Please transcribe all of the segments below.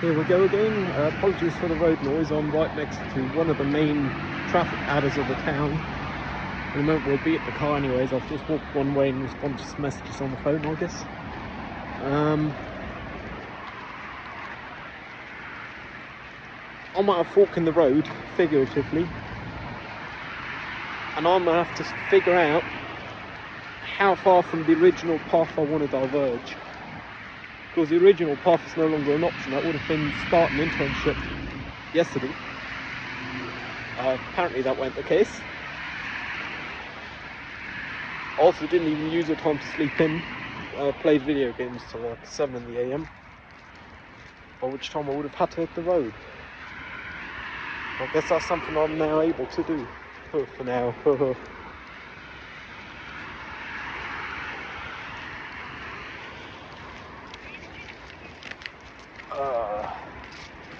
Here we go again. Apologies for the road noise. I'm right next to one of the main traffic adders of the town. In a moment we'll be at the car anyways. I've just walked one way and responded to some messages on the phone, I guess. I'm at a fork in the road, figuratively. And I'm going to have to figure out how far from the original path I want to diverge. Because the original path is no longer an option. That would have been start an internship yesterday. Apparently that wasn't the case. Also didn't even use the time to sleep in. Played video games till like 7 in the AM. By which time I would have had to hit the road. I guess that's something I'm now able to do. For now.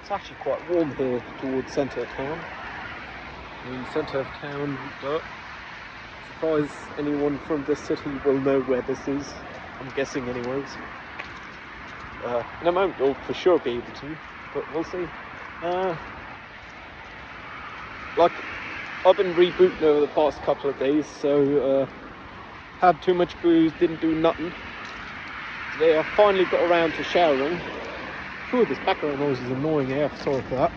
It's actually quite warm here towards centre of town. I mean, centre of town, but surprise anyone from this city will know where this is. I'm guessing anyways. In a moment you'll for sure be able to, but we'll see. Like, I've been rebooting over the past couple of days, so had too much booze, didn't do nothing. Today I finally got around to showering. Ooh, this background noise is annoying AF, sorry for that.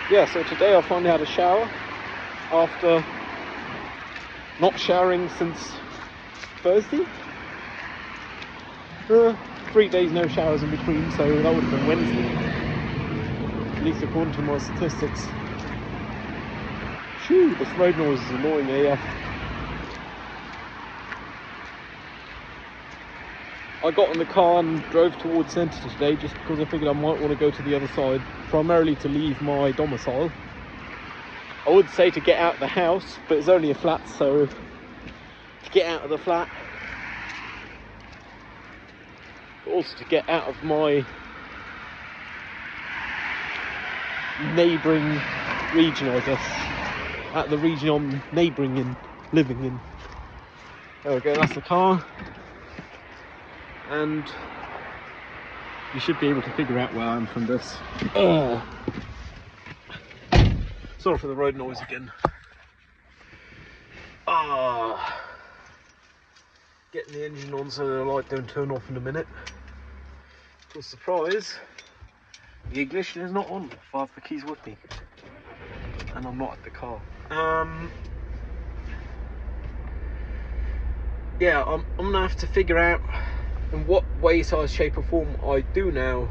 Yeah, so today I finally had a shower after not showering since Thursday. 3 days no showers in between, so that would have been Wednesday. At least according to my statistics. Phew, this road noise is annoying AF. I got in the car and drove towards centre today just because I figured I might want to go to the other side, primarily to leave my domicile. I would say to get out of the house, but it's only a flat, so to get out of the flat, but also to get out of my neighbouring region, I guess. Out of the region I'm neighbouring in, living in. There we go, that's the car. And you should be able to figure out where I am from this. Sorry for the road noise again. Getting the engine on so the light don't turn off in a minute. To a surprise, the ignition is not on. I have the keys with me, and I'm not at the car. Yeah, I'm gonna have to figure out in what way, size, shape or form I do now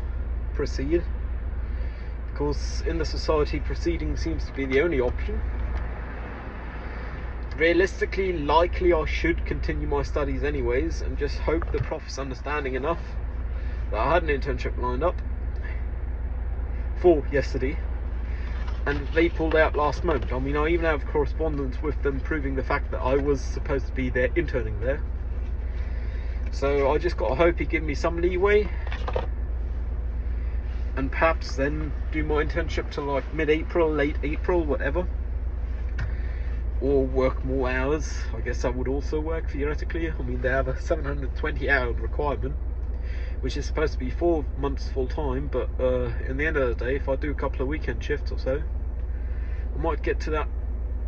proceed, because in the society proceeding seems to be the only option. Realistically, likely I should continue my studies anyways and just hope the prof is understanding enough that I had an internship lined up for yesterday and they pulled out last month. I mean, I even have correspondence with them proving the fact that I was supposed to be there interning there. So I just gotta hope he give me some leeway and perhaps then do my internship till like mid-April, late April, whatever. Or work more hours. I guess that would also work theoretically. I mean, they have a 720 hour requirement, which is supposed to be 4 months full time, but in the end of the day, if I do a couple of weekend shifts or so, I might get to that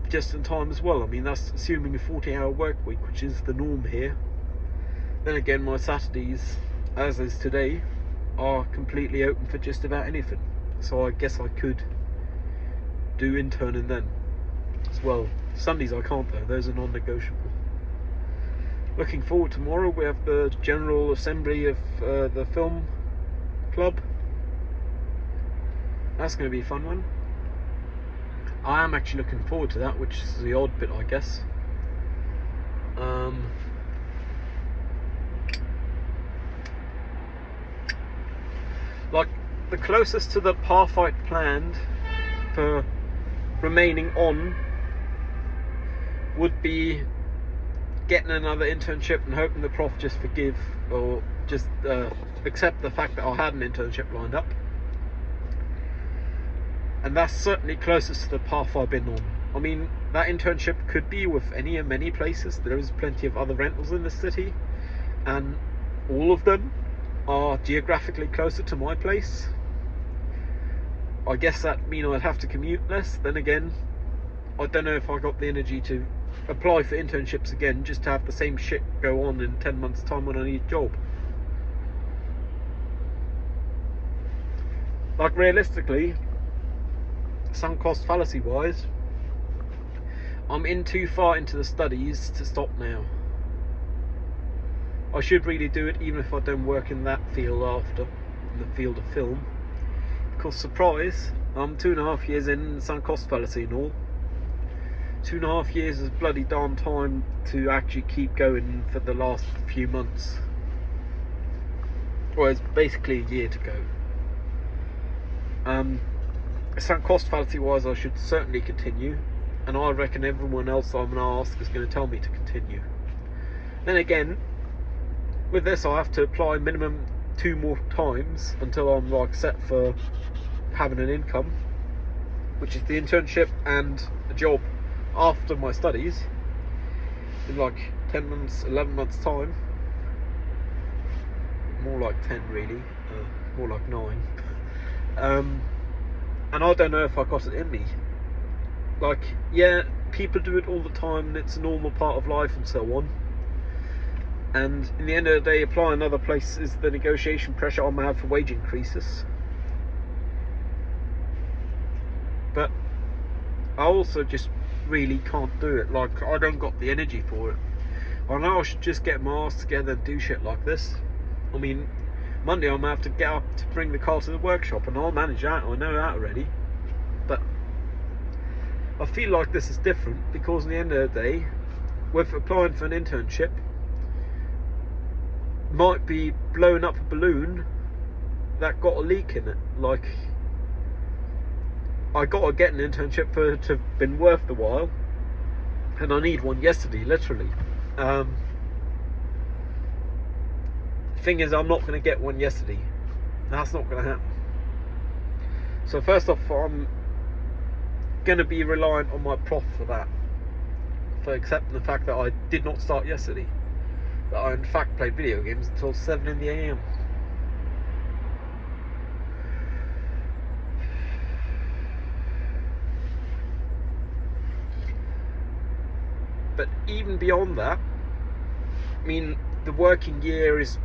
just in time as well. I mean, that's assuming a 40-hour work week, which is the norm here. Then again, my Saturdays, as is today, are completely open for just about anything. So I guess I could do interning then as well. Sundays I can't though, those are non-negotiable. Looking forward to tomorrow. We have the general assembly of the film club. That's going to be a fun one. I am actually looking forward to that, which is the odd bit, I guess. Like, the closest to the path I'd planned for remaining on would be getting another internship and hoping the prof just forgive or just accept the fact that I had an internship lined up. And that's certainly closest to the path I've been on. I mean, that internship could be with any and many places. There is plenty of other rentals in the city, and all of them are geographically closer to my place. I guess that means I'd have to commute less. Then again, I don't know if I got the energy to apply for internships again just to have the same shit go on in 10 months time when I need a job. Like, realistically, sunk cost fallacy wise, I'm in too far into the studies to stop now. I should really do it even if I don't work in that field after, in the field of film. Because, surprise, I'm 2.5 years in sunk cost fallacy and all. 2.5 years is bloody darn time to actually keep going for the last few months. Well, it's basically a year to go. Sunk cost fallacy wise, I should certainly continue, and I reckon everyone else I'm going to ask is going to tell me to continue. Then again, with this I have to apply minimum 2 more times until I'm like set for having an income, which is the internship and a job after my studies in like 10 months, 11 months time. More like 10 really, more like 9. And I don't know if I got it in me. Like, yeah, people do it all the time and it's a normal part of life and so on. And in the end of the day, applying other places is the negotiation pressure I'm going to have for wage increases. But I also just really can't do it. Like, I don't got the energy for it. I know I should just get my ass together and do shit like this. I mean, Monday I'm going to have to get up to bring the car to the workshop, and I'll manage that, I know that already. But I feel like this is different because in the end of the day, with applying for an internship, might be blowing up a balloon that got a leak in it. Like, I got to get an internship for it to have been worth the while, and I need one yesterday, literally. Thing is, I'm not going to get one yesterday. That's not going to happen. So first off, I'm going to be reliant on my prof for that, for accepting the fact that I did not start yesterday, that I in fact played video games until 7 in the AM. But even beyond that, I mean, the working year is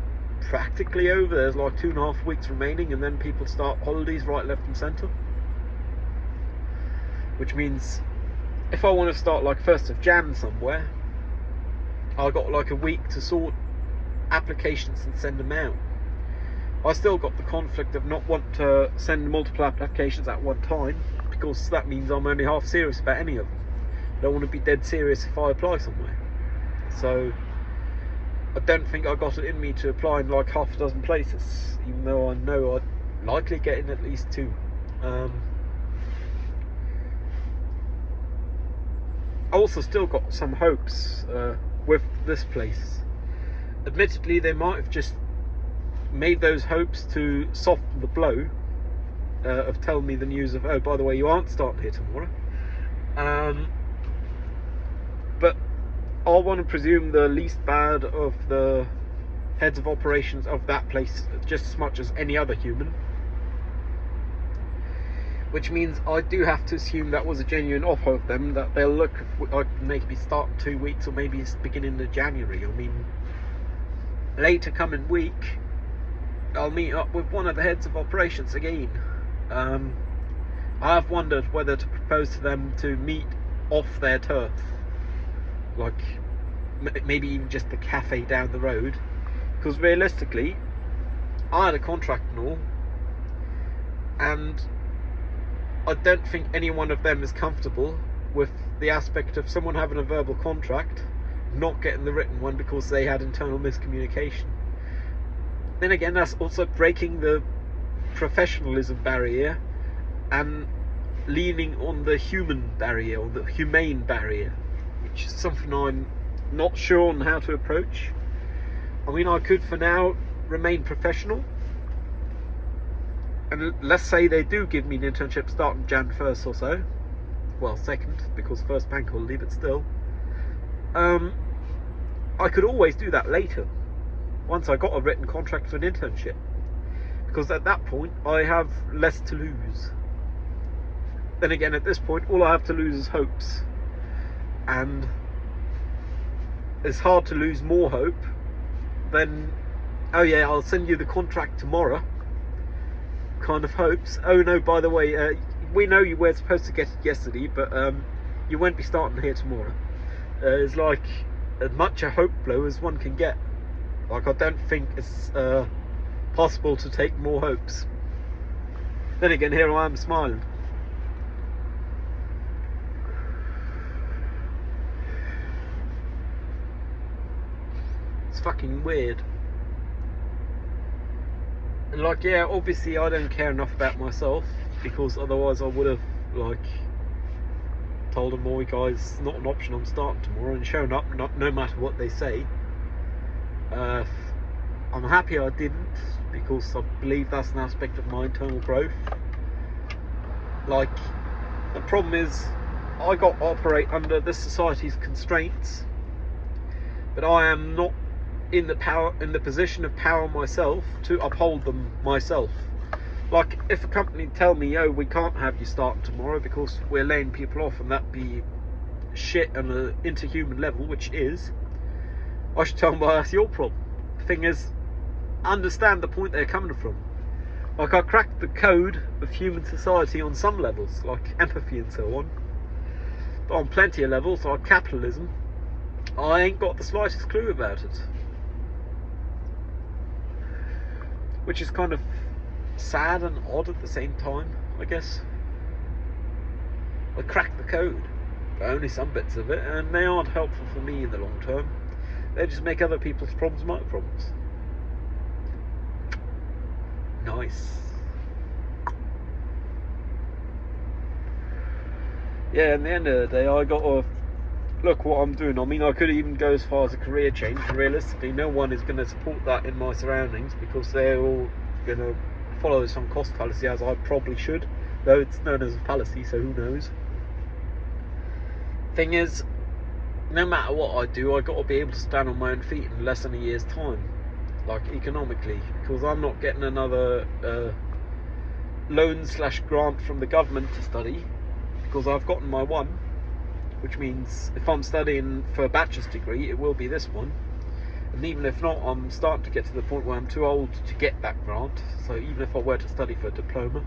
practically over. There's like 2.5 weeks remaining, and then people start holidays right, left and centre. Which means if I want to start like 1st of Jan somewhere, I got like a week to sort applications and send them out. I still got the conflict of not want to send multiple applications at one time, because that means I'm only half serious about any of them. I don't want to be dead serious if I apply somewhere. So I don't think I got it in me to apply in like half a dozen places, even though I know I'd likely get in at least 2. I also still got some hopes with this place. Admittedly, they might have just made those hopes to soften the blow of telling me the news of, oh, by the way, you aren't starting here tomorrow. But I want to presume the least bad of the heads of operations of that place just as much as any other human. Which means I do have to assume that was a genuine offer of them, that they'll look if I can maybe start in 2 weeks, or maybe it's beginning of January. I mean, later coming week, I'll meet up with one of the heads of operations again. I have wondered whether to propose to them to meet off their turf. Like, maybe even just the cafe down the road, because realistically I had a contract and all, and I don't think any one of them is comfortable with the aspect of someone having a verbal contract, not getting the written one because they had internal miscommunication. Then again, that's also breaking the professionalism barrier and leaning on the human barrier, or the humane barrier, which is something I'm not sure on how to approach. I mean, I could for now remain professional, and let's say they do give me an internship starting Jan 1st or so, well 2nd, because first bank holiday, but still, I could always do that later. once I got a written contract for an internship, because at that point I have less to lose. Then again, at this point, all I have to lose is hopes, and it's hard to lose more hope than, oh yeah, I'll send you the contract tomorrow kind of hopes. Oh no, by the way, we know you were supposed to get it yesterday, but you won't be starting here tomorrow. It's like as much a hope blow as one can get. Like, I don't think it's possible to take more hopes. Then again, here I am smiling. It's fucking weird. And like, yeah, obviously I don't care enough about myself, because otherwise I would have like told them, "Boy, guys, not an option, I'm starting tomorrow," and shown up no matter what they say. I'm happy I didn't, because I believe that's an aspect of my internal growth. Like, the problem is I got to operate under this society's constraints, but I am not in the position of power myself to uphold them myself. Like, if a company tell me, "Oh, we can't have you starting tomorrow because we're laying people off," and that be shit on an interhuman level, which is, I should tell them, "Well, that's your problem." The thing is, understand the point they're coming from. Like, I cracked the code of human society on some levels, like empathy and so on, but on plenty of levels, like capitalism, I ain't got the slightest clue about it. Which is kind of sad and odd at the same time, I guess. I cracked the code, but only some bits of it, and they aren't helpful for me in the long term. They just make other people's problems my problems. Nice. Yeah, in the end of the day, I got to look what I'm doing. I mean, I could even go as far as a career change. Realistically, no one is going to support that in my surroundings, because they're all going to follow some cost fallacy, as I probably should, though it's known as a fallacy, so who knows. Thing is, no matter what I do, I got to be able to stand on my own feet in less than a year's time, like economically, because I'm not getting another loan/grant from the government to study, because I've gotten my one, which means if I'm studying for a bachelor's degree, it will be this one. And even if not, I'm starting to get to the point where I'm too old to get that grant. So even if I were to study for a diploma,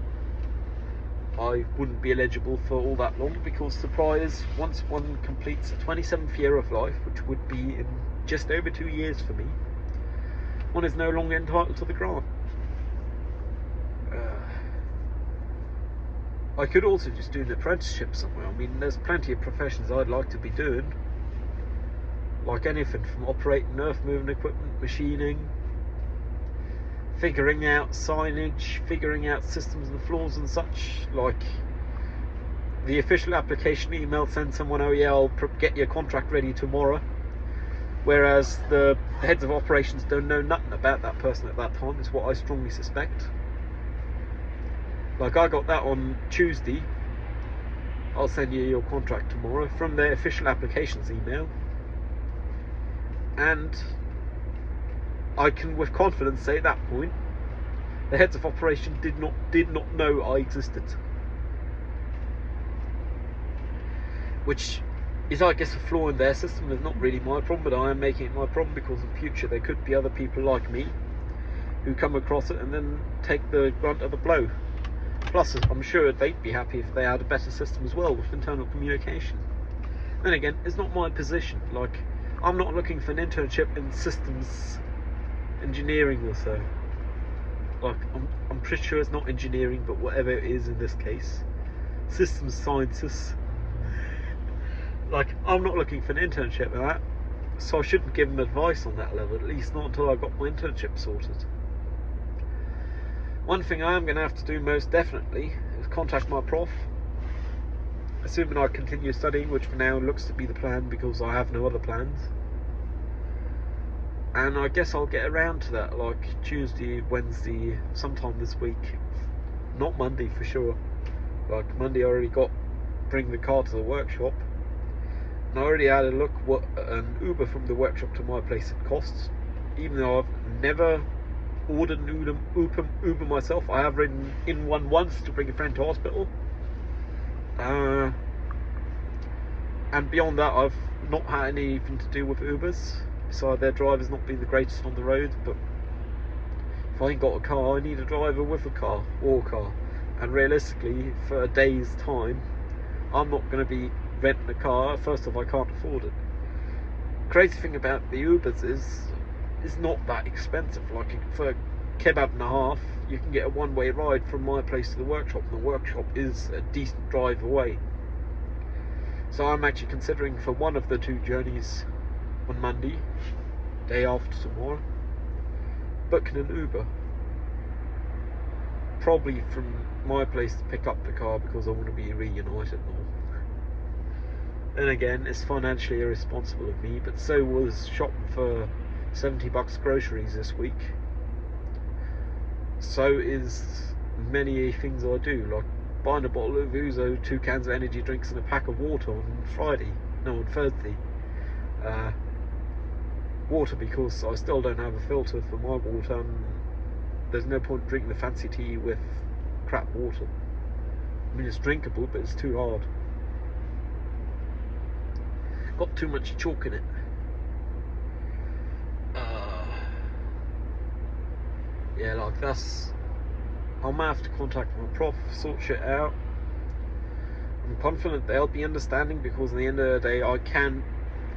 I wouldn't be eligible for all that long, because the prize, once one completes the 27th year of life, which would be in just over 2 years for me, one is no longer entitled to the grant. I could also just do an apprenticeship somewhere. I mean, there's plenty of professions I'd like to be doing, like anything from operating earth moving equipment, machining, figuring out signage, figuring out systems and flaws and such. Like, the official application email sends someone, "Oh yeah, I'll get your contract ready tomorrow," whereas the heads of operations don't know nothing about that person at that time, is what I strongly suspect. Like, I got that on Tuesday, "I'll send you your contract tomorrow," from their official applications email, and I can with confidence say at that point the heads of operation did not know I existed, which is, I guess, a flaw in their system. It's not really my problem, but I am making it my problem, because in future there could be other people like me who come across it and then take the brunt of the blow. Plus, I'm sure they'd be happy if they had a better system as well with internal communication. Then again, it's not my position. Like, I'm not looking for an internship in systems engineering or so. Like, I'm pretty sure it's not engineering, but whatever it is in this case, systems sciences. Like, I'm not looking for an internship in that, so I shouldn't give them advice on that level, at least not until I got my internship sorted. One thing I am going to have to do most definitely is contact my prof, assuming I continue studying, which for now looks to be the plan, because I have no other plans. And I guess I'll get around to that, like Tuesday, Wednesday, sometime this week. Not Monday for sure. Like, Monday I already got bring the car to the workshop, and I already had a look what an Uber from the workshop to my place it costs. even though I've never ordered an Uber myself. I have ridden in one once to bring a friend to hospital. And beyond that, I've not had anything to do with Ubers, besides their drivers not being the greatest on the road. But if I ain't got a car, I need a driver with a car, or a car. And realistically, for a day's time, I'm not going to be renting a car. First off, I can't afford it. Crazy thing about the Ubers is it's not that expensive. Like for a kebab and a half, you can get a one-way ride from my place to the workshop, and the workshop is a decent drive away. So I'm actually considering for one of the two journeys on Monday, day after tomorrow, booking an Uber. Probably from my place to pick up the car because I want to be reunited and all. Then again, it's financially irresponsible of me, but so was shopping for $70 groceries this week. So is many things I do, like buying a bottle of Ouzo, 2 cans of energy drinks and a pack of water on Thursday. Water because I still don't have a filter for my water, and there's no point drinking the fancy tea with crap water. I mean, it's drinkable, but it's too hard. Got too much chalk in it. Yeah, like that's... I might have to contact my prof, sort shit out. I'm confident they'll be understanding, because at the end of the day I can,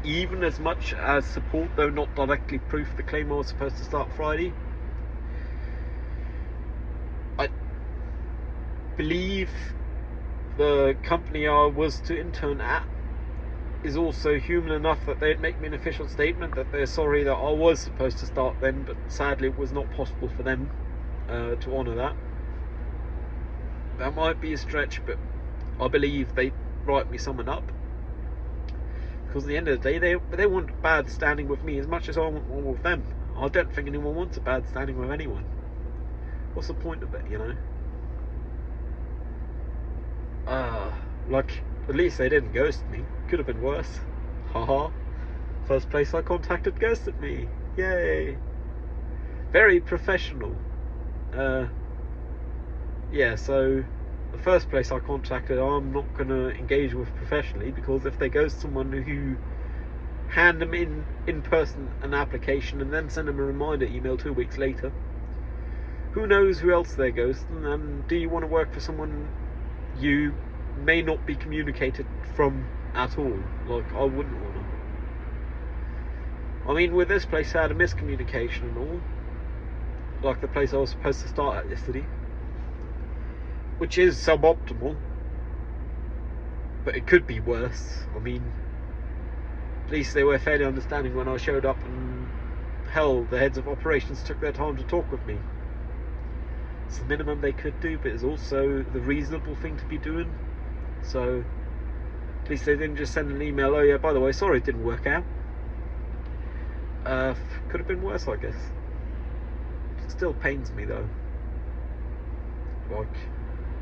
even as much as support, though not directly proof the claim I was supposed to start Friday. I believe the company I was to intern at is also human enough that they'd make me an official statement that they're sorry that I was supposed to start then, but sadly it was not possible for them to honour that. That might be a stretch, but I believe they write me someone up, because at the end of the day they want bad standing with me as much as I want one with them. I don't think anyone wants a bad standing with anyone. What's the point of it, you know? Like, at least they didn't ghost me. Could have been worse. Haha. First place I contacted ghosted me. Yay. Very professional. Yeah, so the first place I contacted, I'm not going to engage with professionally, because if they ghost someone who hand them in person an application and then send them a reminder email 2 weeks later, who knows who else they're ghosting, and do you want to work for someone you may not be communicated from at all? Like, I wouldn't want to. I mean, with this place I had a miscommunication and all, like the place I was supposed to start at yesterday, which is suboptimal, but it could be worse. I mean, at least they were fairly understanding when I showed up, and hell, the heads of operations took their time to talk with me. It's the minimum they could do, but it's also the reasonable thing to be doing. So at least they didn't just send an email, oh yeah, by the way, sorry it didn't work out. Could have been worse, I guess. It still pains me though. Like,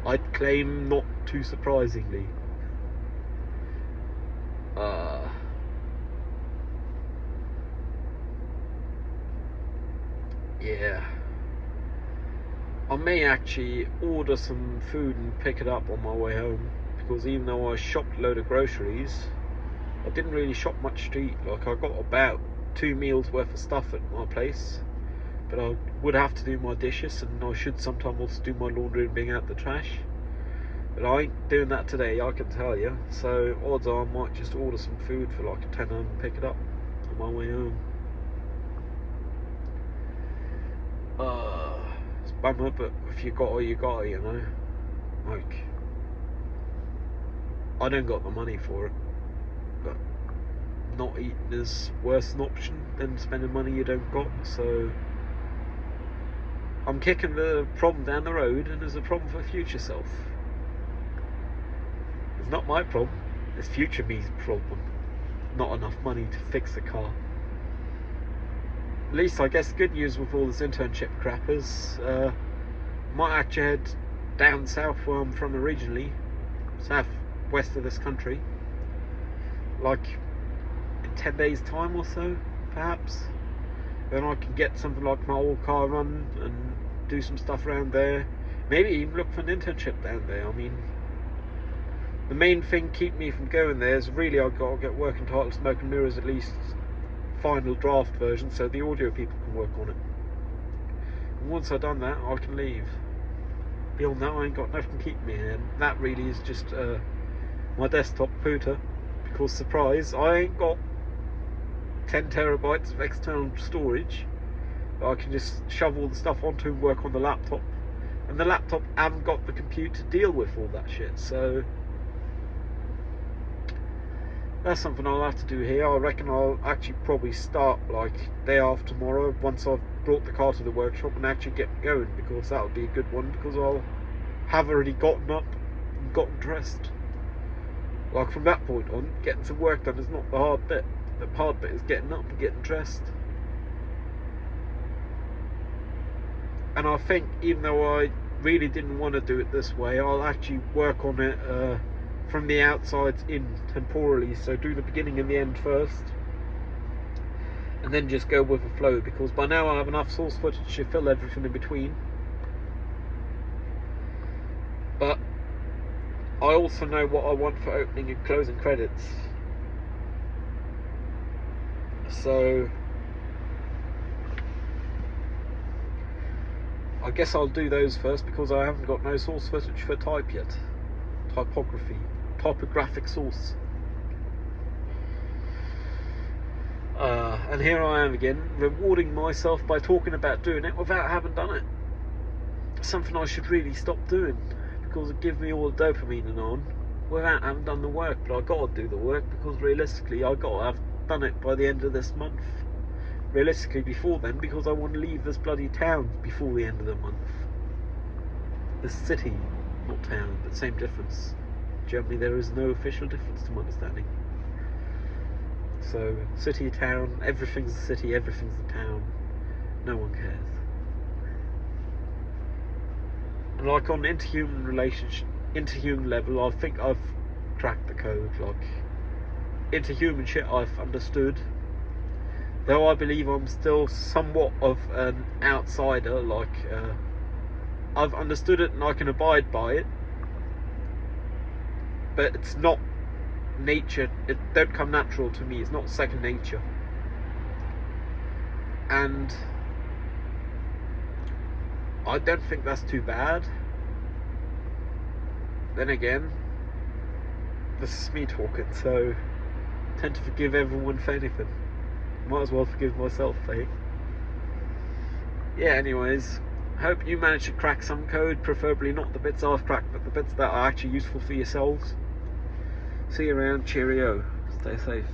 I'd claim not too surprisingly. Yeah. I may actually order some food and pick it up on my way home, because even though I shopped a load of groceries, I didn't really shop much to eat. Like, I got about 2 meals worth of stuff at my place, but I would have to do my dishes, and I should sometime also do my laundry and bring out the trash. But I ain't doing that today, I can tell you. So odds are I might just order some food for like a tenner and pick it up on my way home. It's a bummer, but if you got it, you got it, you know. Like, I don't got the money for it, but not eating is worse an option than spending money you don't got. So I'm kicking the problem down the road, and there's a problem for future self. It's not my problem, it's future me's problem. Not enough money to fix the car. At least I guess good news with all this internship crap is might actually head down south where I'm from originally, south west of this country, like in 10 days time or so, perhaps. then I can get something like my old car run and do some stuff around there. Maybe even look for an internship down there. I mean, the main thing keeping me from going there is really I've got to get Working Title Smoke and Mirrors at least final draft version, so the audio people can work on it. And once I've done that, I can leave. Beyond that, I ain't got nothing keeping me, and that really is just my desktop pooter. Because surprise, I ain't got 10 terabytes of external storage that I can just shove all the stuff onto and work on the laptop. And the laptop haven't got the computer to deal with all that shit, so that's something I'll have to do here. I reckon I'll actually probably start like day after tomorrow once I've brought the car to the workshop and actually get going, because that'll be a good one, because I'll have already gotten up and gotten dressed. Like from that point on, getting some work done is not the hard bit. The hard bit is getting up and getting dressed. And I think even though I really didn't want to do it this way, I'll actually work on it from the outsides in temporally, so do the beginning and the end first and then just go with the flow, because by now I have enough source footage to fill everything in between. But I also know what I want for opening and closing credits, so I guess I'll do those first, because I haven't got no source footage for type yet. Typographic source. And here I am again, rewarding myself by talking about doing it without having done it. Something I should really stop doing, because it gives me all the dopamine and on without having done the work. But I gotta do the work, because realistically I gotta have done it by the end of this month. Realistically before then, because I want to leave this bloody town before the end of the month. This city, not town, but same difference. Germany, there is no official difference to my understanding. So, city, town, everything's a city, everything's a town. No one cares. And like on interhuman relationship, interhuman level, I think I've cracked the code. Like, interhuman shit I've understood. Though I believe I'm still somewhat of an outsider, like, I've understood it and I can abide by it. But it's not nature, it don't come natural to me, it's not second nature. And I don't think that's too bad. Then again, this is me talking, so I tend to forgive everyone for anything. Might as well forgive myself, eh? Yeah, anyways, hope you managed to crack some code, preferably not the bits I've cracked, but the bits that are actually useful for yourselves. See you around, cheerio, stay safe.